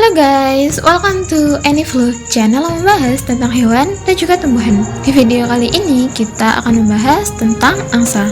Halo guys, welcome to Anyflu, channel yang membahas tentang hewan dan juga tumbuhan. Di video kali ini kita akan membahas tentang angsa.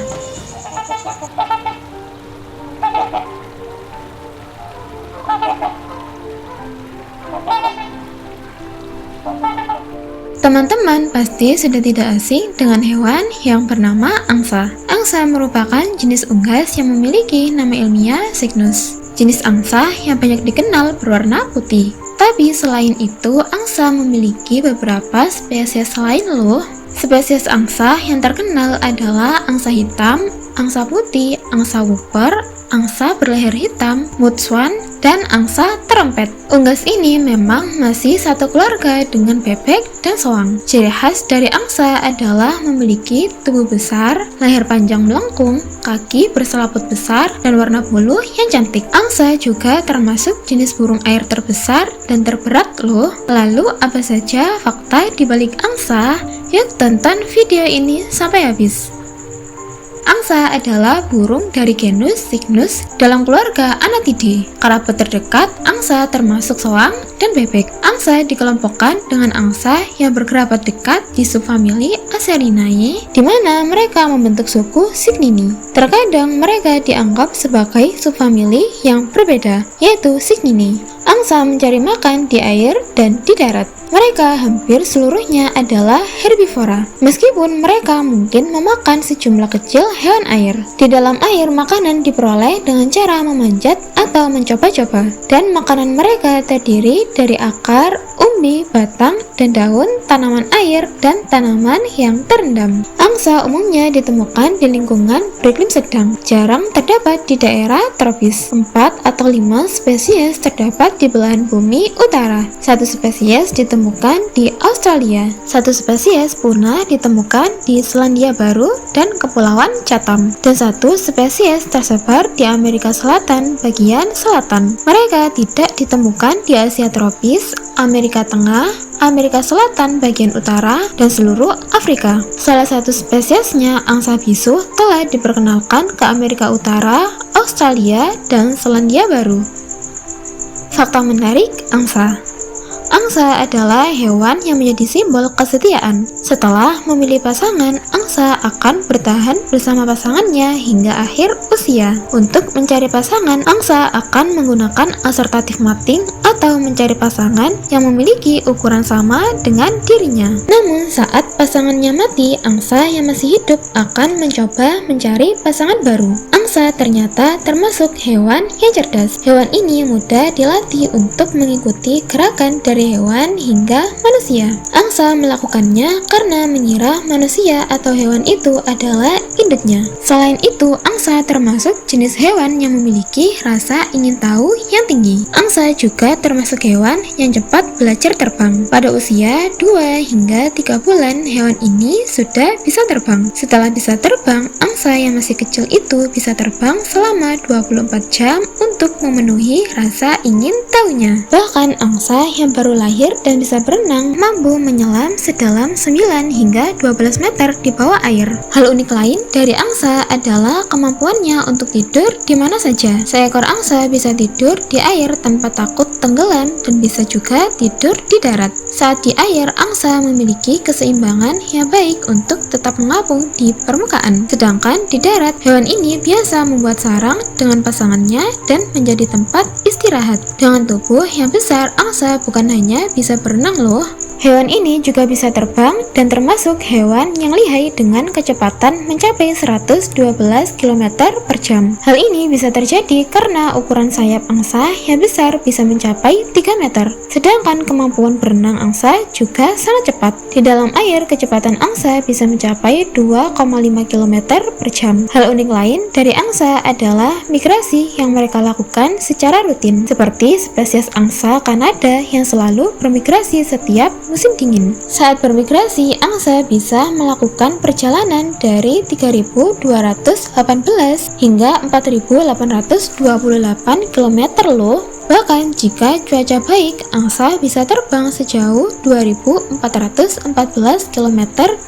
Teman-teman pasti sudah tidak asing dengan hewan yang bernama angsa. Angsa merupakan jenis unggas yang memiliki nama ilmiah Cygnus. Jenis angsa yang banyak dikenal berwarna putih. Tapi selain itu, angsa memiliki beberapa spesies lain loh. Spesies angsa yang terkenal adalah angsa hitam, angsa putih, angsa whooper, angsa berleher hitam, muddswan, dan angsa trompet. Unggas ini memang masih satu keluarga dengan bebek dan soang. Ciri khas dari angsa adalah memiliki tubuh besar, leher panjang melengkung, kaki berselaput besar, dan warna bulu yang cantik. Angsa juga termasuk jenis burung air terbesar dan terberat loh. Lalu apa saja fakta di balik angsa? Yuk tonton video ini sampai habis. Angsa adalah burung dari genus Cygnus dalam keluarga Anatidae. Kerabat terdekat angsa termasuk soang dan bebek. Angsa dikelompokkan dengan angsa yang berkerabat dekat di subfamili Acerinae, di mana mereka membentuk suku Cygni. Terkadang mereka dianggap sebagai subfamili yang berbeda, yaitu Cygnini. Angsa mencari makan di air dan di darat. Mereka hampir seluruhnya adalah herbivora, meskipun mereka mungkin memakan sejumlah kecil hewan air. Di dalam air, makanan diperoleh dengan cara memanjat atau mencoba-coba, dan makanan mereka terdiri dari akar, umbi, batang, dan daun tanaman air dan tanaman yang terendam. Angsa umumnya ditemukan di lingkungan beriklim sedang, jarang terdapat di daerah tropis. 4 atau 5 spesies terdapat di belahan bumi utara. 1 spesies ditemukan di Australia. 1 spesies punah ditemukan di Selandia Baru dan Kepulauan Chatham, dan 1 spesies tersebar di Amerika Selatan bagian selatan. Mereka tidak ditemukan di Asia tropis, Amerika Tengah, Amerika Selatan bagian utara, dan seluruh Afrika. Salah satu spesiesnya, angsa bisu, telah diperkenalkan ke Amerika Utara, Australia, dan Selandia Baru. Fakta menarik angsa. Angsa adalah hewan yang menjadi simbol kesetiaan. Setelah memilih pasangan, angsa akan bertahan bersama pasangannya hingga akhir usia. Untuk mencari pasangan, angsa akan menggunakan assortative mating atau mencari pasangan yang memiliki ukuran sama dengan dirinya. Namun saat pasangannya mati, angsa yang masih hidup akan mencoba mencari pasangan baru. Angsa ternyata termasuk hewan yang cerdas. Hewan ini mudah dilatih untuk mengikuti gerakan dari hewan hingga manusia. Angsa melakukannya karena mengira manusia atau hewan itu adalah induknya. Selain itu, angsa termasuk jenis hewan yang memiliki rasa ingin tahu yang tinggi. Angsa juga termasuk hewan yang cepat belajar terbang. Pada usia 2 hingga 3 bulan, hewan ini sudah bisa terbang. Setelah bisa terbang, angsa yang masih kecil itu bisa terbang selama 24 jam untuk memenuhi rasa ingin tahunya. Bahkan angsa yang baru lahir dan bisa berenang mampu menyelam sedalam 9 hingga 12 meter di bawah air. Hal unik lain dari angsa adalah kemampuannya untuk tidur di mana saja. Seekor angsa bisa tidur di air tanpa takut tenggelam dan bisa juga tidur di darat. Saat di air, angsa memiliki keseimbangan yang baik untuk tetap mengapung di permukaan. Sedangkan di darat, hewan ini biasa membuat sarang dengan pasangannya dan menjadi tempat istirahat. Dengan tubuh yang besar, angsa bukan hanya bisa berenang loh. Hewan ini juga bisa terbang dan termasuk hewan yang lihai dengan kecepatan mencapai 112 km per jam. Hal ini bisa terjadi karena ukuran sayap angsa yang besar bisa mencapai 3 meter. Sedangkan kemampuan berenang angsa juga sangat cepat. Di dalam air, kecepatan angsa bisa mencapai 2,5 km per jam. Hal unik lain dari angsa adalah migrasi yang mereka lakukan secara rutin, seperti spesies angsa Kanada yang selalu bermigrasi setiap musim dingin. Saat bermigrasi, angsa bisa melakukan perjalanan dari 3.218 hingga 4.828 km loh. Bahkan jika cuaca baik, angsa bisa terbang sejauh 2.414 km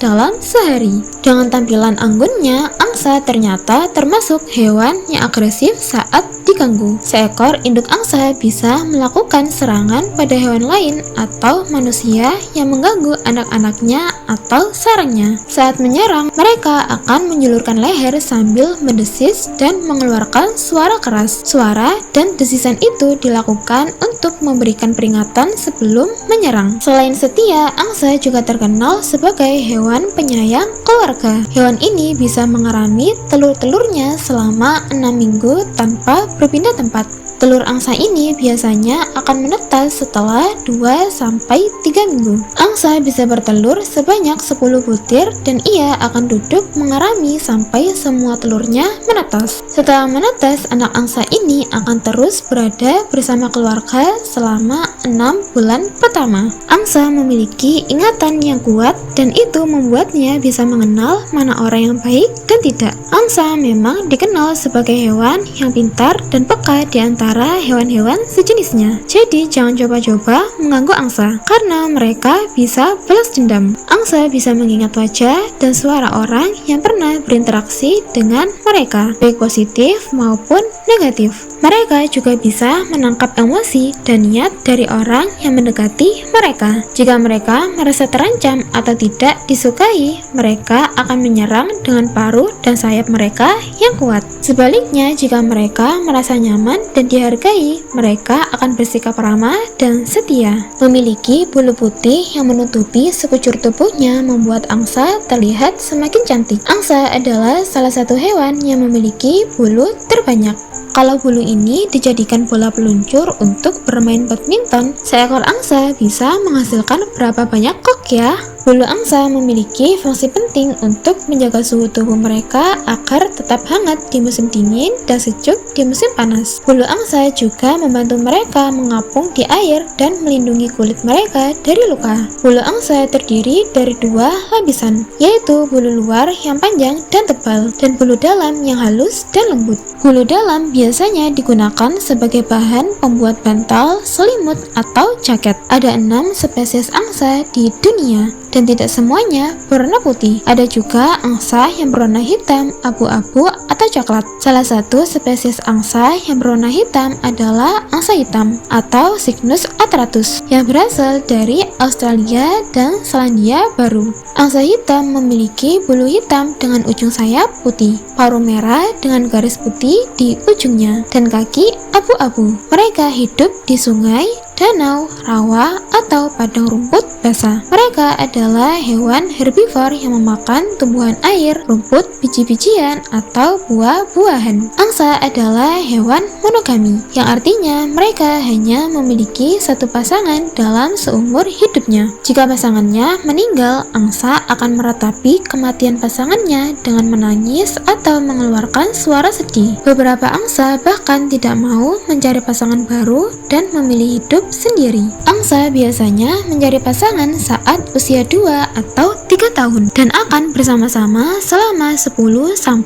dalam sehari. Dengan tampilan anggunnya, angsa ternyata termasuk hewan yang agresif saat diganggu. Seekor induk angsa bisa melakukan serangan pada hewan lain atau manusia yang mengganggu anak-anaknya atau sarangnya. Saat menyerang, mereka akan menjulurkan leher sambil mendesis dan mengeluarkan suara keras. Suara dan desisan itu dilakukan untuk memberikan peringatan sebelum menyerang. Selain setia, angsa juga terkenal sebagai hewan penyayang keluarga. Hewan ini bisa mengerami telur-telurnya selama 6 minggu tanpa berpindah tempat. Telur angsa ini biasanya akan menetas setelah 2-3 minggu. Angsa bisa bertelur sebanyak 10 butir dan ia akan duduk mengerami sampai semua telurnya menetas. Setelah menetas, anak angsa ini akan terus berada bersama keluarga selama 6 bulan pertama. Angsa memiliki ingatan yang kuat dan itu membuatnya bisa mengenal mana orang yang baik dan tidak. Angsa memang dikenal sebagai hewan yang pintar dan peka di antara hewan-hewan sejenisnya. Jadi jangan coba-coba mengganggu angsa karena mereka bisa balas dendam. Angsa bisa mengingat wajah dan suara orang yang pernah berinteraksi dengan mereka, baik positif maupun negatif. Mereka juga bisa menangkap emosi dan niat dari orang yang mendekati mereka. Jika mereka merasa terancam atau tidak disukai, mereka akan menyerang dengan paruh dan sayap mereka yang kuat. Sebaliknya, jika mereka merasa nyaman dan dihargai, mereka akan bersikap ramah dan setia. Memiliki bulu putih yang menutupi sekujur tubuhnya membuat angsa terlihat semakin cantik. Angsa adalah salah satu hewan yang memiliki bulu terbanyak. Kalau bulu ini dijadikan bola peluncur untuk bermain badminton, seekor angsa bisa menghasilkan berapa banyak kok ya? Bulu angsa memiliki fungsi penting untuk menjaga suhu tubuh mereka agar tetap hangat di musim dingin dan sejuk di musim panas. Bulu angsa juga membantu mereka mengapung di air dan melindungi kulit mereka dari luka. Bulu angsa terdiri dari 2 lapisan, yaitu bulu luar yang panjang dan tebal, dan bulu dalam yang halus dan lembut. Bulu dalam biasanya digunakan sebagai bahan pembuat bantal, selimut, atau jaket. Ada 6 spesies angsa di dunia dan tidak semuanya berwarna putih. Ada juga angsa yang berwarna hitam, abu-abu, atau coklat. Salah satu spesies angsa yang berwarna hitam adalah angsa hitam atau Cygnus atratus yang berasal dari Australia dan Selandia Baru. Angsa hitam memiliki bulu hitam dengan ujung sayap putih, paruh merah dengan garis putih di ujungnya, dan kaki abu-abu. Mereka hidup di sungai, danau, rawa, atau padang rumput basah. Mereka adalah hewan herbivor yang memakan tumbuhan air, rumput, biji-bijian, atau buah-buahan. Angsa adalah hewan monogami, yang artinya mereka hanya memiliki satu pasangan dalam seumur hidupnya. Jika pasangannya meninggal, angsa akan meratapi kematian pasangannya dengan menangis atau mengeluarkan suara sedih. Beberapa angsa bahkan tidak mau mencari pasangan baru dan memilih hidup sendiri. Angsa biasanya mencari pasangan saat usia 2 atau 3 tahun dan akan bersama-sama selama 10-20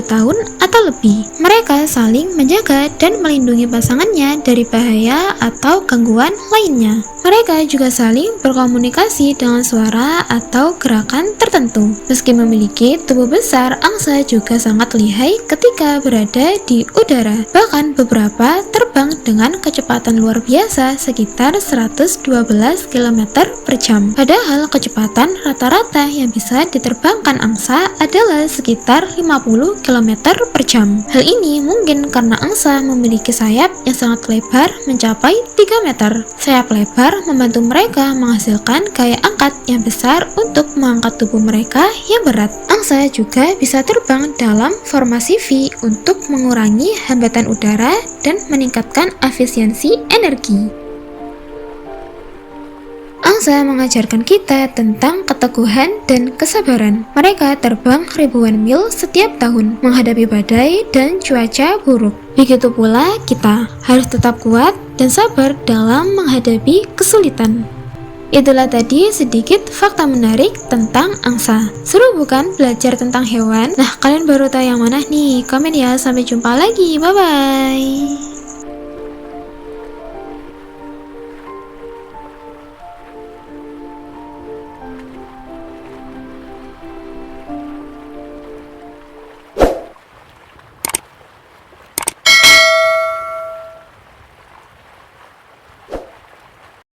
tahun atau lebih. Mereka saling menjaga dan melindungi pasangannya dari bahaya atau gangguan lainnya. Mereka juga saling berkomunikasi dengan suara atau gerakan tertentu. Meski memiliki tubuh besar, angsa juga sangat lihai ketika berada di udara. Bahkan beberapa terbang dengan kecepatan luar biasa sekitar 112 km per jam. Padahal kecepatan rata-rata yang bisa diterbangkan angsa adalah sekitar 50 km per jam. Hal ini mungkin karena angsa memiliki sayap yang sangat lebar mencapai 3 meter. Sayap lebar membantu mereka menghasilkan gaya angkat yang besar untuk mengangkat tubuh mereka yang berat. Angsa juga bisa terbang dalam formasi V untuk mengurangi hambatan udara dan meningkatkan efisiensi energi. Angsa mengajarkan kita tentang keteguhan dan kesabaran. Mereka terbang ribuan mil setiap tahun, menghadapi badai dan cuaca buruk. Begitu pula kita harus tetap kuat dan sabar dalam menghadapi kesulitan. Itulah tadi sedikit fakta menarik tentang angsa. Seru bukan belajar tentang hewan? Nah, kalian baru tahu yang mana nih? Komen ya, sampai jumpa lagi. Bye-bye.